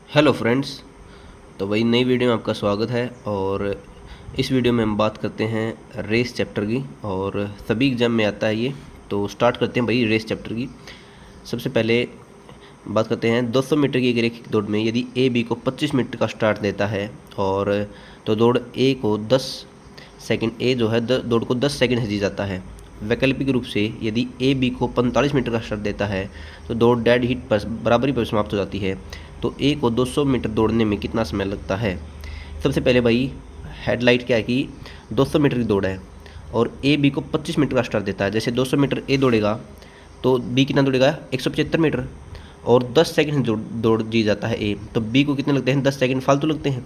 Hello friends. तो वही नई वीडियो में आपका स्वागत है। और इस वीडियो में हम बात करते हैं रेस चैप्टर की, और सभी एग्जाम में आता है ये। तो स्टार्ट करते हैं भाई रेस चैप्टर की। सबसे पहले बात करते हैं 200 मीटर की एक रैखिक दौड़ में यदि ए बी को 25 मीटर का स्टार्ट देता है, और तो दौड़ ए को 10 सेकंड ए जो है दौड़ को 10 सेकंड से जी जाता है। वैकल्पिक रूप से यदि ए बी को 45 मीटर का स्टार्ट देता है तो दौड़ डेड हीट पर बराबरी पर समाप्त हो जाती है। तो ए को 200 मीटर दौड़ने में कितना समय लगता है। सबसे पहले भाई हेडलाइट क्या है कि 200 मीटर की दौड़ है और ए बी को 25 मीटर का स्टार्ट देता है। जैसे 200 मीटर ए दौड़ेगा तो बी कितना दौड़ेगा 175 मीटर, और 10 सेकंड दौड़ जी जाता है ए, तो बी को कितने लगते हैं 10 सेकंड फालतू लगते हैं।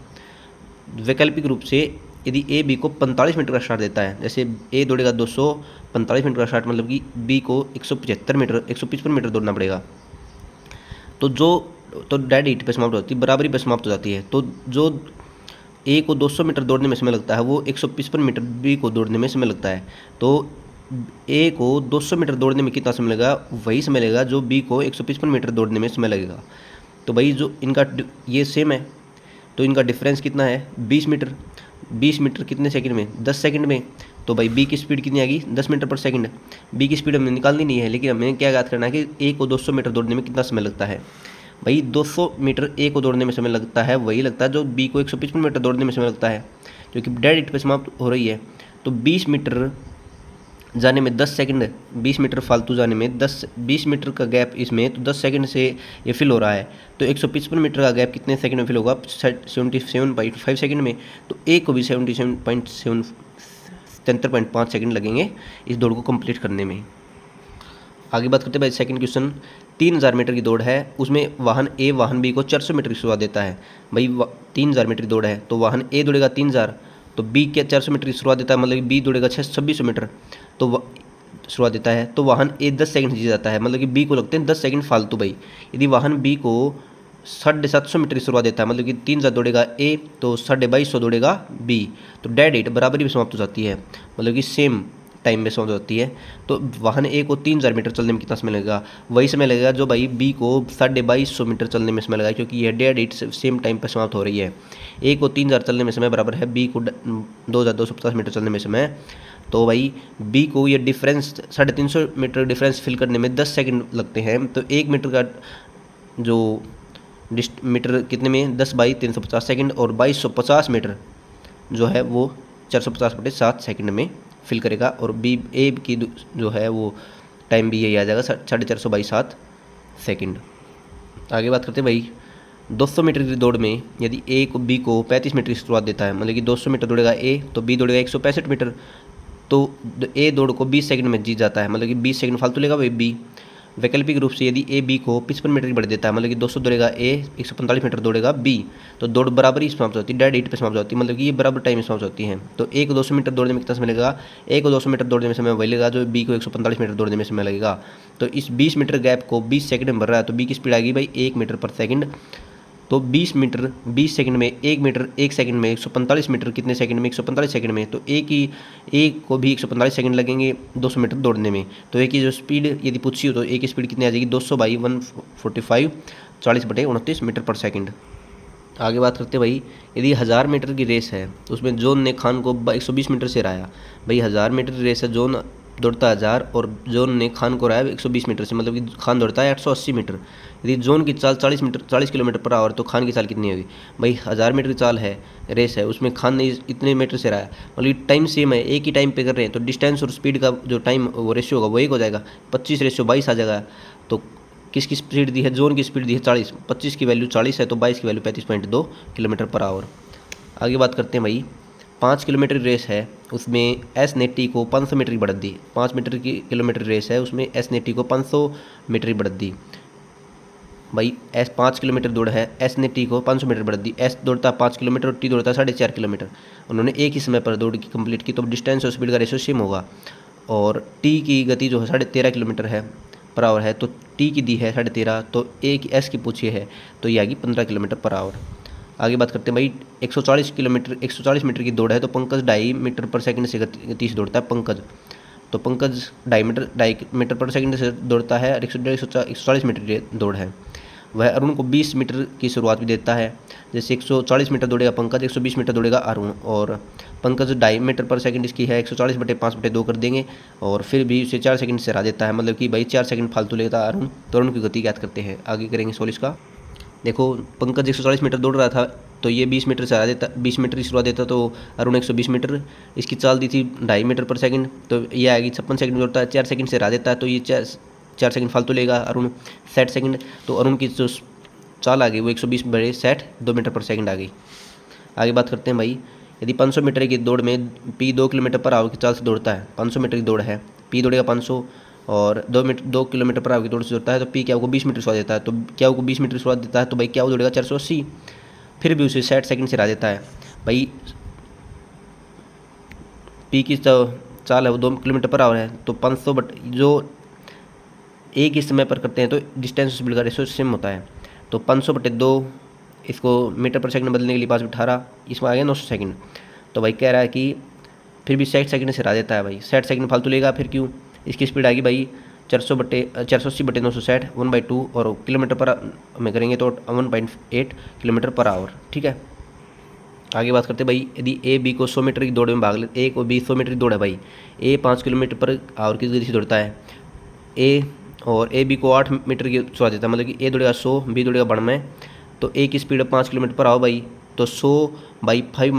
वैकल्पिक रूप से यदि ए बी को 45 मीटर का स्टार्ट देता है, जैसे ए दौड़ेगा 245 मीटर का स्टार्ट, मतलब कि बी को 175 मीटर 155 मीटर दौड़ना पड़ेगा। तो डेड हीट पे समाप्त होती है, बराबरी पे समाप्त हो जाती है। तो जो ए को 200 मीटर दौड़ने में समय लगता है वो 155 मीटर बी को दौड़ने में समय लगता है। तो ए को 200 मीटर दौड़ने में कितना समय लगेगा, वही समय लगेगा जो बी को 155 मीटर दौड़ने में समय लगेगा। तो भाई जो इनका ये सेम है, तो इनका डिफरेंस कितना है 20 मीटर। 20 मीटर कितने सेकंड में 10 सेकंड में। तो भाई बी की स्पीड कितनी आएगी 10 मीटर पर सेकंड। बी की स्पीड हमें निकालनी नहीं है, लेकिन हमें क्या याद करना है कि ए को 200 मीटर दौड़ने में कितना समय लगता है। भाई 200 मीटर ए को दौड़ने में समय लगता है वही लगता है जो बी को 155 मीटर दौड़ने में समय लगता है, क्योंकि डेड हीट पे समाप्त हो रही है। तो 20 मीटर जाने में 10 सेकंड, 20 मीटर फालतू जाने में 20 मीटर का गैप इसमें, तो 10 सेकंड से ये फिल हो रहा है। तो 155 मीटर का गैप कितने सेकंड में फिल होगा 77.5 सेकंड में। तो ए को भी 77.5 सेकंड लगेंगे इस दौड़ को कंप्लीट करने में। आगे बात करते हैं भाई सेकंड क्वेश्चन। 3000 मीटर की दौड़ है, उसमें वाहन ए वाहन बी को 400 मीटर की शुरुआत देता है। भाई 3000 मीटर की दौड़ है तो वाहन ए दौड़ेगा 3000, तो बी क्या 400 मीटर की शुरुआत देता है, मतलब बी दौड़ेगा 2600 मीटर तो शुरुआत देता है। तो वाहन ए 10 सेकंड जीत जाता है, मतलब कि बी को लगते हैं 10 सेकंड फालतू। भाई यदि वाहन बी को 750 मीटर की शुरुआत देता है, मतलब कि 3000 दौड़ेगा ए तो 2250 दौड़ेगा बी, तो डेड हीट बराबरी में समाप्त हो जाती है, मतलब कि सेम टाइम में समाप्त होती है। तो वाहन ए को 3000 मीटर चलने में कितना समय लगेगा, वही समय लगेगा जो भाई बी को 2250 मीटर चलने में समय लगेगा, क्योंकि यह डेड हीट सेम टाइम पर समाप्त हो रही है। ए को 3000 चलने में समय बराबर है बी को 2250 मीटर चलने में समय। तो भाई बी को ये डिफरेंस 350 मीटर डिफरेंस फिल करने में 10 सेकंड लगते हैं। तो 1 मीटर का जो मीटर कितने में 10 बाई 350 सेकंड, और 2250 मीटर जो है वो 450/7 सेकंड में फिल करेगा। और बी ए की जो है वो टाइम भी यही आ जाएगा 450/7 सेकंड। आगे बात करते हैं भाई 200 मीटर की दौड़ में यदि ए को बी को 35 मीटर की शुरुआत देता है, मतलब कि 200 मीटर दौड़ेगा ए तो बी दौड़ेगा 165 मीटर, तो ए दौड़ को 20 सेकंड में जीत जाता है, मतलब कि 20 सेकंड फालतू लेगा भाई बी। वैकल्पिक रूप से यदि ए बी को 55 मीटर की बढ़ देता है, मतलब कि 200 दौड़ेगा ए 145 मीटर दौड़ेगा बी, तो दौड़ बराबर ही समाप्त होती है, डेड हीट पे समाप्त होती है, मतलब कि ये बराबर टाइम में समाप्त होती है। तो ए को 200 मीटर दौड़ने में कितना समय लगेगा, ए को 200 मीटर दौड़ने में समय वही लगेगा जो बी को 145 मीटर दौड़ने में समय लगेगा। तो इस 20 मीटर गैप को 20 सेकंड में भर रहा है, तो बी की स्पीड आएगी भाई 1 मीटर पर सेकंड। तो 20 मीटर 20 सेकंड में 1 मीटर 1 सेकंड में 145 मीटर कितने सेकंड में 145 सेकंड में। तो ए को भी 145 सेकंड लगेंगे 200 मीटर दौड़ने में। तो ए की जो स्पीड यदि पूछी हो तो ए की स्पीड कितनी आ जाएगी 200/145 40/29 मीटर पर सेकंड। आगे बात करते हैं भाई यदि 1000 मीटर की रेस है तो उसमें जॉन ने खान को 120 मीटर से हराया। भाई 1000 मीटर की रेस है, जॉन दौड़ता है 1000 और जॉन ने खान को हराया 120 मीटर से, मतलब कि खान दौड़ता है 880 मीटर। यदि जॉन की चाल 40 किलोमीटर पर आवर तो खान की चाल कितनी होगी। भाई 1000 मीटर की चाल है, रेस है, उसमें खान ने इतने मीटर से हराया, मतलब टाइम सेम है, एक ही टाइम पे कर रहे हैं, तो डिस्टेंस और स्पीड का जो टाइम वो रेशियो होगा वो एक हो जाएगा, 25:22 आ जाएगा। तो किसकी स्पीड दी है, जोन की स्पीड दी है 40, 25 की वैल्यू 40 है तो 22 की वैल्यू 35.2 किलोमीटर पर आवर। आगे बात करते हैं भाई 5 किलोमीटर रेस है, उसमें एस ने टी को 500 मीटर की बढ़त दी। 5 मीटर की किलोमीटर रेस है, उसमें एस ने टी को 500 मीटर की बढ़त दी। भाई एस 5 किलोमीटर दौड़ है, एस ने टी को 500 मीटर बढ़त दी। एस दौड़ता है 5 किलोमीटर और टी दौड़ता है 4.5 किलोमीटर। उन्होंने एक ही समय पर दौड़ की कंप्लीट की, तो डिस्टेंस और स्पीड का रेशियो सेम होगा। और टी की गति जो है 13.5 किलोमीटर है पर आवर है, तो टी की दी है 13.5, तो ए की एस की पूछी है तो ये आएगी 15 किलोमीटर पर आवर। आगे बात करते हैं भाई 140 मीटर की दौड़ है, तो पंकज 2.5 मीटर पर सेकंड से गति से दौड़ता है पंकज। तो पंकज 2.5 मीटर पर सेकंड से दौड़ता है और 140 मीटर की दौड़ है। वह अरुण को 20 मीटर की शुरुआत भी देता है। जैसे 140 मीटर दौड़ेगा पंकज, 120 मीटर दौड़ेगा अरुण, और पंकज 2.5 मीटर पर सेकंड इसकी है, 140/5/2 कर देंगे, और फिर भी उसे 4 सेकंड से हरा देता है, मतलब कि भाई 4 सेकंड फालतू लेता अरुण। तो अरुण की गति ज्ञात करते हैं। आगे करेंगे सोल्व इसका। देखो पंकज 140 मीटर दौड़ रहा था, तो ये 20 मीटर से हरा देता, 20 मीटर की शुरुआत देता, तो अरुण 120 मीटर, इसकी चाल दी थी 2.5 मीटर पर सेकंड, तो ये आएगी 56 सेकंड दौड़ता है, 4 सेकंड से हरा देता है, तो ये 4 सेकंड फालतू लेगा अरुण, 60 सेकंड। तो अरुण की जो चाल आ गई वो 120/60 2 मीटर पर सेकंड आ गई। आगे बात करते हैं भाई, यदि 500 मीटर की दौड़ में पी 2 किलोमीटर पर आवर की चाल से दौड़ता है, 500 मीटर की दौड़ है, पी दौड़ेगा 500 और 2 किलोमीटर पर आवर की दौड़ से दौड़ता है, तो पी क्या को 20 मीटर शुरुआत देता है, तो क्या को 20 मीटर शुरुआत देता है, तो भाई क्या दौड़ेगा 480, फिर भी उसे 60 सेकंड से हरा देता है। भाई पी की चाल है वो 2 किलोमीटर पर आवर है, तो 500 बट जो एक ही समय पर करते हैं तो डिस्टेंस स्पीड का रेशो सेम होता है, तो 500/2 इसको मीटर पर सेकंड बदलने के लिए 5/18, इसमें आ गया 900 सेकंड। तो भाई कह रहा है कि फिर भी 60 सेकंड से हरा देता है भाई, 60 सेकंड फालतू लेगा, फिर क्यों, इसकी स्पीड आएगी भाई 480/960 1/2, और किलोमीटर पर में करेंगे तो 1.8 किलोमीटर पर आवर। ठीक है, आगे बात करते हैं भाई, यदि ए बी को 100 मीटर की दौड़ में भाग ले, ए को बी 100 मीटर की दौड़ है भाई, ए 5 किलोमीटर पर आवर की गति से दौड़ता है, ए और ए बी को 8 मीटर की शुरुआत देता है, मतलब कि ए दौड़ेगा 100, बी दौड़ेगा 92, तो ए की स्पीड 5 किलोमीटर पर आओ भाई, तो 100/5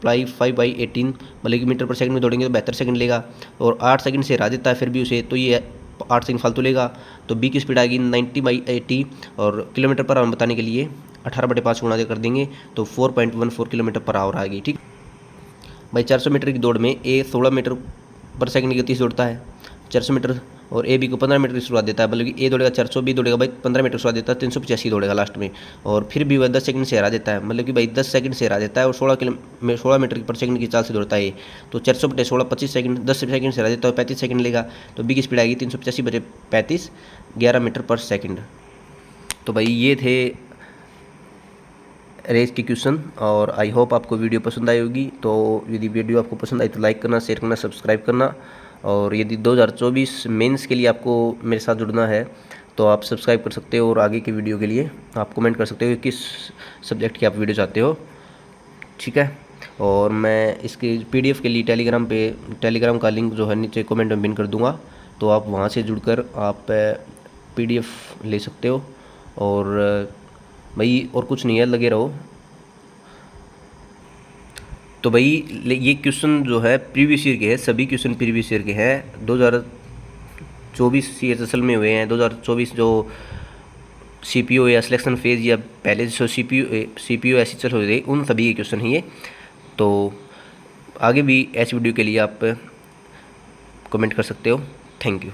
× 5/18, मतलब कि मीटर पर सेकंड में दौड़ेंगे तो 72 सेकंड लेगा, और 8 सेकंड से हरा देता है फिर भी उसे, तो ये 8 सेकंड फालतू लेगा, तो बी की स्पीड आएगी 90/80, और किलोमीटर पर आवर बताने के लिए 18/5 गुणा कर देंगे, तो 4.14 किलोमीटर पर आवर आएगी। ठीक भाई, 400 मीटर की दौड़ में ए 16 मीटर पर सेकंड की गति से दौड़ता है, 400 मीटर, और ए बी को 15 मीटर की शुरुआत देता है, मतलब कि ए दौड़ेगा 400, बी दौड़ेगा भाई 15 मीटर शुरुआत देता है, 385 दौड़ेगा लास्ट में, और फिर भी वह 10 सेकंड से हरा देता है, मतलब कि भाई 10 सेकंड से हरा देता है, और 16 मीटर पर सेकंड की चाल से दौड़ता है, तो 400/16 25 सेकंड, 10 सेकंड से हरा देता है, 35 सेकंड लेगा, तो बी की स्पीड आएगी 385/35 11 मीटर पर सेकंड। तो भाई ये थे रेस के क्वेश्चन, और आई होप आपको वीडियो पसंद आई होगी। तो यदि वीडियो आपको पसंद आई तो लाइक करना, शेयर करना, सब्सक्राइब करना, और यदि 2024 मेंस के लिए आपको मेरे साथ जुड़ना है तो आप सब्सक्राइब कर सकते हो, और आगे की वीडियो के लिए आप कमेंट कर सकते हो कि किस सब्जेक्ट की आप वीडियो चाहते हो। ठीक है, और मैं इसके PDF के लिए टेलीग्राम का लिंक जो है नीचे कमेंट में पिन कर दूंगा, तो आप वहाँ से जुड़कर आप PDF ले सकते हो। और भाई और कुछ नहीं है, लगे रहो। तो भाई ये क्वेश्चन जो है प्रीवियस ईयर के हैं, सभी क्वेश्चन प्रीवियस ईयर के हैं, 2024 CHSL में हुए हैं। 2024 जो CPO या सिलेक्शन फेज या पहले जो CPO SHL हो गए, उन सभी के क्वेश्चन हैं ये। तो आगे भी ऐसी वीडियो के लिए आप कमेंट कर सकते हो। Thank you.